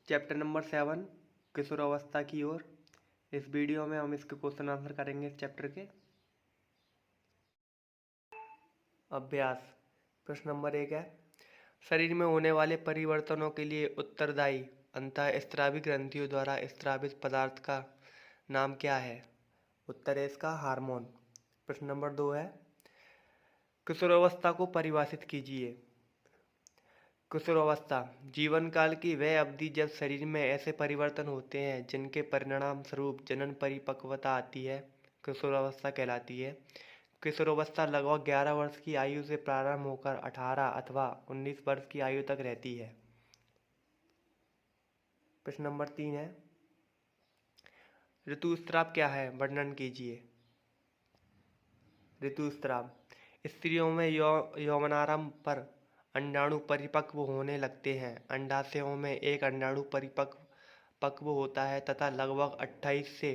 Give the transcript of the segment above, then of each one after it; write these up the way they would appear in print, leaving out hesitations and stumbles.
Chapter number 7 किशोरावस्था की ओर। इस वीडियो में हम इसके क्वेश्चन आंसर करेंगे इस चैप्टर के। अभ्यास प्रश्न नंबर 1 है, शरीर में होने वाले परिवर्तनों के लिए उत्तरदायी अंतःस्रावी ग्रंथियों द्वारा स्रावित पदार्थ का नाम क्या है? उत्तर है इसका हार्मोन। प्रश्न नंबर 2 है, किशोरावस्था को परिभाषित कीजिए। किशोरावस्था जीवन काल की वह अवधि जब शरीर में ऐसे परिवर्तन होते हैं जिनके परिणाम स्वरूप जनन परिपक्वता आती है, किशोरावस्था कहलाती है। किशोरावस्था लगभग 11 वर्ष की आयु से प्रारंभ होकर 18 अथवा 19 वर्ष की आयु तक रहती है। प्रश्न नंबर 3 है, ऋतुस्राव क्या है? वर्णन कीजिए। ऋतुस्राव स्त्रियों में यौवनारंभ पर अंडाणु परिपक्व होने लगते हैं। अंडाशयों में एक अंडाणु परिपक्व होता है तथा लगभग 28 से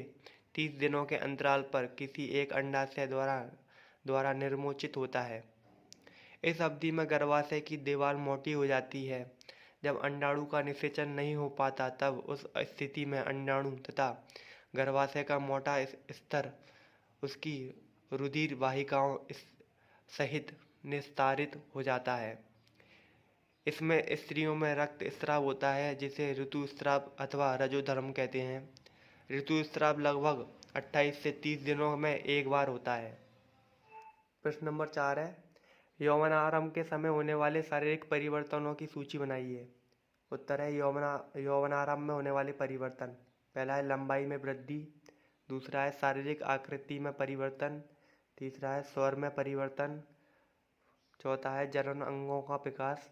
30 दिनों के अंतराल पर किसी एक अंडाशय द्वारा निर्मोचित होता है। इस अवधि में गर्भाशय की दीवार मोटी हो जाती है। जब अंडाणु का निषेचन नहीं हो पाता तब उस स्थिति में अंडाणु तथा गर्भाशय का मोटा स्तर उसकी रुधिर वाहिकाओं सहित निस्तारित हो जाता है। इसमें स्त्रियों में रक्त स्राव होता है जिसे ऋतुस्राव अथवा रजोधर्म कहते हैं। ऋतुस्राव लगभग 28 से 30 दिनों में एक बार होता है। प्रश्न नंबर 4 है, यौवनारंभ के समय होने वाले शारीरिक परिवर्तनों की सूची बनाइए। उत्तर है यौवनारंभ में होने वाले परिवर्तन। पहला है लंबाई में वृद्धि, दूसरा है शारीरिक आकृति में परिवर्तन, तीसरा है स्वर में परिवर्तन, चौथा है जनन अंगों का विकास,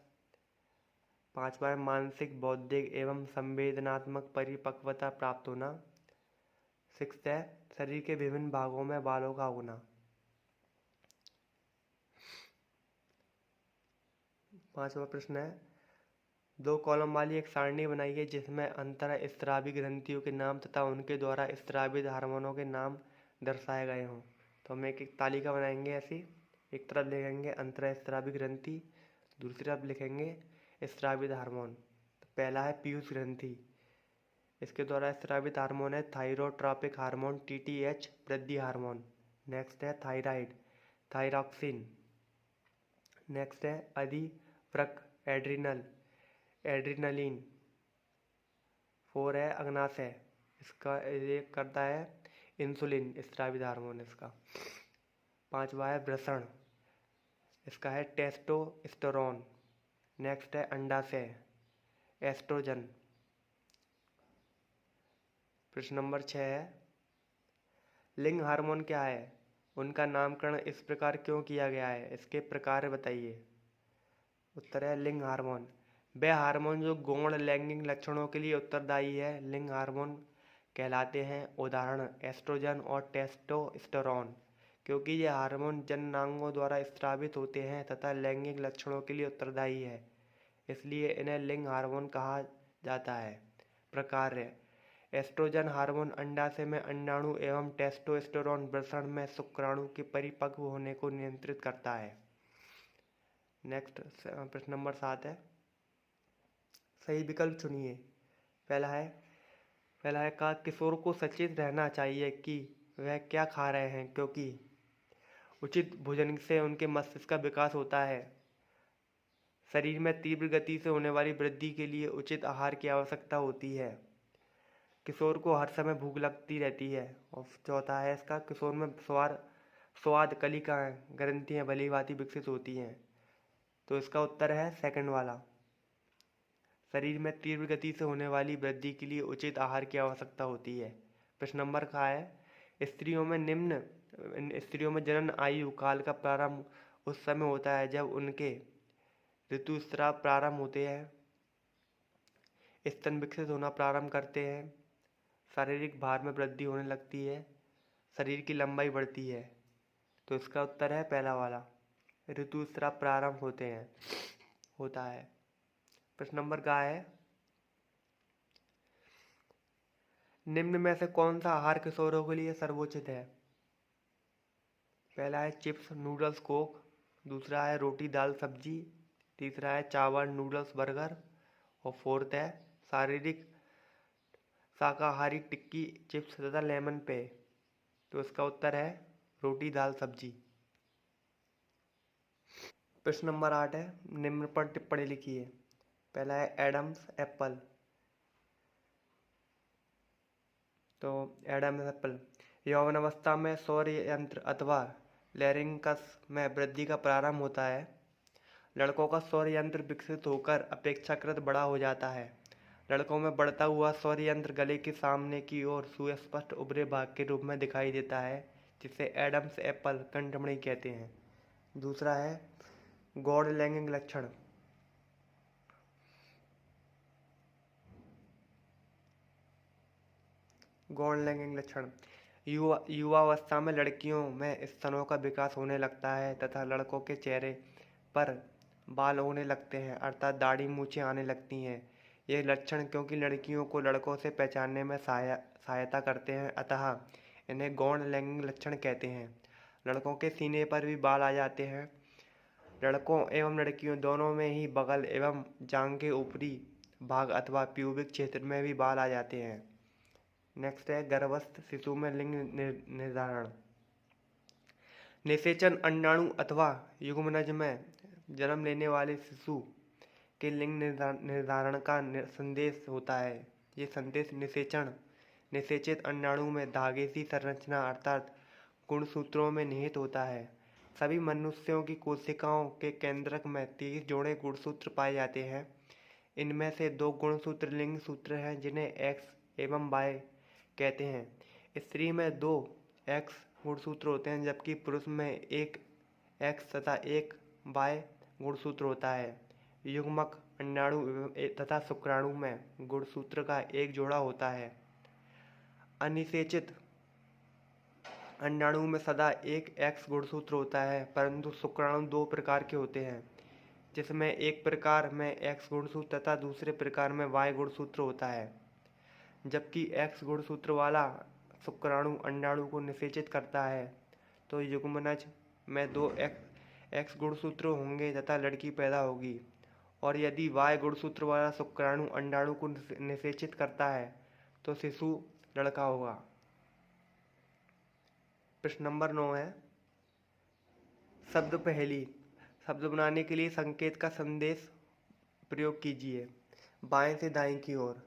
पांचवा है मानसिक बौद्धिक एवं संवेदनात्मक परिपक्वता प्राप्त होना, सिक्स्थ है शरीर के विभिन्न भागों में बालों का उगना। पांचवा प्रश्न है, 2 कॉलम वाली एक सारणी बनाइए जिसमें अंतःस्रावी ग्रंथियों के नाम तथा उनके द्वारा स्रावित हार्मोनों के नाम दर्शाए गए हों। तो हम एक तालिका बनाएंगे ऐसी। एक तरफ लिखेंगे अंतःस्रावी ग्रंथि, दूसरी तरफ लिखेंगे स्रावित हार्मोन। तो पहला है पीयूष ग्रंथि, इसके द्वारा स्रावित हार्मोन है थायरोट्रॉपिक हार्मोन TTH वृद्धि हार्मोन। नेक्स्ट है थायराइड थायरॉक्सिन। नेक्स्ट है अधिवृक्क एड्रिनलिन। 4 है अग्नाशय, इसका ये करता है इंसुलिन स्रावित हार्मोन इसका। 5वां है वृषण, इसका है टेस्टोस्टेरोन। नेक्स्ट है अंडाशय एस्ट्रोजन। प्रश्न नंबर 6 है, लिंग हार्मोन क्या है? उनका नामकरण इस प्रकार क्यों किया गया है? इसके प्रकार बताइए। उत्तर है लिंग हार्मोन वह हार्मोन जो गौण लैंगिक लक्षणों के लिए उत्तरदायी है, लिंग हार्मोन कहलाते हैं। उदाहरण एस्ट्रोजन और टेस्टोस्टेरोन, क्योंकि ये हार्मोन जननांगों द्वारा स्रावित होते हैं तथा लैंगिक लक्षणों के लिए उत्तरदायी है, इसलिए इन्हें लिंग हार्मोन कहा जाता है। प्रकार एस्ट्रोजन हार्मोन अंडाशय में अंडाणु एवं टेस्टोस्टेरोन वृषण में शुक्राणु के परिपक्व होने को नियंत्रित करता है। नेक्स्ट प्रश्न नंबर 7 है, सही विकल्प चुनिए। पहला है का किशोर को सचेत रहना चाहिए कि वह क्या खा रहे हैं, क्योंकि उचित भोजन से उनके मस्तिष्क का विकास होता है। शरीर में तीव्र गति से होने वाली वृद्धि के लिए उचित आहार की आवश्यकता होती है। किशोर को हर समय भूख लगती रहती है। और चौथा है इसका, किशोर में स्वाद कलिकाएं ग्रंथियां भली भांति विकसित होती हैं। तो इसका उत्तर है सेकंड वाला। शरीर में तीव्र गति से होने वाली वृद्धि के लिए उचित आहार की आवश्यकता होती है। प्रश्न नंबर का है, स्त्रियों में जनन आयु काल का प्रारंभ उस समय होता है जब उनके ऋतुस्राव प्रारंभ होते हैं, स्तन विकसित होना प्रारंभ करते हैं, शारीरिक भार में वृद्धि होने लगती है, शरीर की लंबाई बढ़ती है। तो इसका उत्तर है पहला वाला, ऋतुस्राव प्रारंभ होता है। प्रश्न नंबर का है, निम्न में से कौन सा आहार किशोरों के लिए सर्वोचित है? पहला है चिप्स नूडल्स कोक, दूसरा है रोटी दाल सब्जी, तीसरा है चावल नूडल्स बर्गर, और फोर्थ है शारीरिक शाकाहारी टिक्की चिप्स तथा लेमन पेय। तो इसका उत्तर है रोटी दाल सब्जी। प्रश्न नंबर 8 है, निम्न पर टिप्पणी लिखिए। पहला है एडम्स एप्पल। तो एडम्स एप्पल, यौवन अवस्था में सौर यंत्र अथवा लैरिंगस में वृद्धि का प्रारंभ होता है। लड़कों का सौर यंत्र विकसित होकर अपेक्षाकृत बड़ा हो जाता है। लड़कों में बढ़ता हुआ सौर यंत्र गले के सामने की ओर सुस्पष्ट उभरे भाग के रूप में दिखाई देता है, जिसे एडम्स एप्पल कंठमणि कहते हैं। दूसरा है गॉड लैंगिक लक्षण। गौण लैंगिक लक्षण, युवावस्था में लड़कियों में स्तनों का विकास होने लगता है तथा लड़कों के चेहरे पर बाल होने लगते हैं, अर्थात दाढ़ी मूछें आने लगती हैं। ये लक्षण क्योंकि लड़कियों को लड़कों से पहचानने में सहायता करते हैं, अतः इन्हें गौण लैंगिक लक्षण कहते हैं। लड़कों के सीने पर भी बाल आ जाते हैं। लड़कों एवं लड़कियों दोनों में ही बगल एवं जांघ के ऊपरी भाग अथवा प्यूबिक क्षेत्र में भी बाल आ जाते हैं। नेक्स्ट है गर्भस्थ शिशु में लिंग निर्धारण। निषेचन अंडाणु अथवा युग्मनज में जन्म लेने वाले शिशु के लिंग निर्धारण का संदेश होता है। ये संदेश निषेचित अंडाणु में धागे सी संरचना अर्थात गुणसूत्रों में निहित होता है। सभी मनुष्यों की कोशिकाओं के केंद्रक में 30 जोड़े गुणसूत्र पाए जाते हैं। इनमें से 2 गुणसूत्र लिंग सूत्र हैं, जिन्हें एक्स एवं वाई कहते हैं। स्त्री में 2 एक्स गुणसूत्र होते हैं, जबकि पुरुष में 1 एक्स तथा 1 वाई गुणसूत्र होता है। युग्मक अंडाणु तथा शुक्राणु में गुणसूत्र का 1 जोड़ा होता है। अनिषेचित अंडाणु में सदा 1 एक्स गुणसूत्र होता है, परंतु शुक्राणु 2 प्रकार के होते हैं, जिसमें एक प्रकार में एक्स गुणसूत्र तथा दूसरे प्रकार में वाई गुणसूत्र होता है। जबकि एक्स गुणसूत्र वाला शुक्राणु अंडाणु को निषेचित करता है, तो युग्मनज में 2 एक्स गुणसूत्र होंगे तथा लड़की पैदा होगी। और यदि वाई गुणसूत्र वाला शुक्राणु अंडाणु को निषेचित करता है, तो शिशु लड़का होगा। प्रश्न नंबर 9 है, शब्द पहेली। शब्द बनाने के लिए संकेत का संदेश प्रयोग कीजिए बाएं से दाएं की ओर।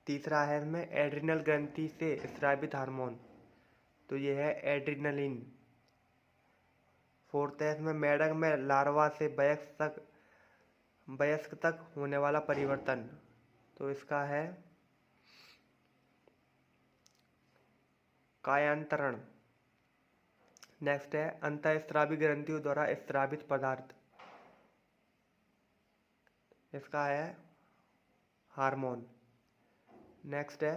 तीसरा है इसमें एड्रिनल ग्रंथि से स्रावित हार्मोन, तो ये है एड्रिनलिन। फोर्थ है इसमें मेढक में लार्वा से वयस्क तक होने वाला परिवर्तन, तो इसका है कायांतरण। नेक्स्ट है अंतःस्रावी ग्रंथियों द्वारा स्रावित पदार्थ, इसका है हार्मोन। नेक्स्ट है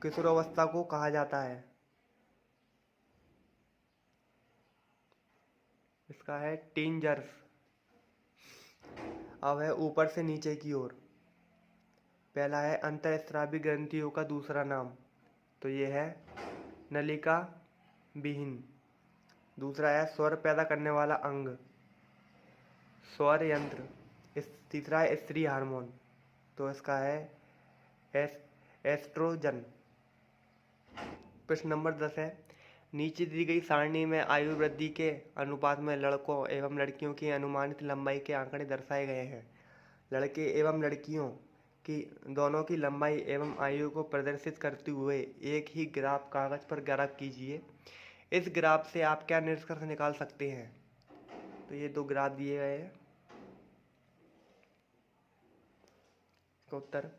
किशोरावस्था को कहा जाता है, इसका है टीनजर्स। अब है ऊपर से नीचे की ओर। पहला है अंतःस्रावी ग्रंथियों का दूसरा नाम, तो ये है नलिका विहीन। दूसरा है स्वर पैदा करने वाला अंग, स्वर यंत्र। तीसरा है स्त्री हार्मोन, तो इसका है एस्ट्रोजन। प्रश्न नंबर 10 है, नीचे दी गई सारणी में आयु वृद्धि के अनुपात में लड़कों एवं लड़कियों की अनुमानित लंबाई के आंकड़े दर्शाए गए हैं। लड़के एवं लड़कियों की दोनों की लंबाई एवं आयु को प्रदर्शित करते हुए एक ही ग्राफ कागज पर ग्राफ कीजिए। इस ग्राफ से आप क्या निष्कर्ष निकाल सकते हैं? तो ये 2 ग्राफ दिए गए हैं। उत्तर,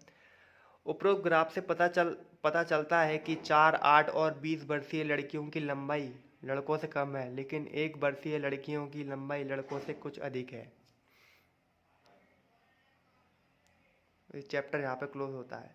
उपरोक्त ग्राफ से पता चलता है कि 4, 8 और 20 वर्षीय लड़कियों की लंबाई लड़कों से कम है, लेकिन 1 वर्षीय लड़कियों की लंबाई लड़कों से कुछ अधिक है। ये चैप्टर यहाँ पे क्लोज होता है।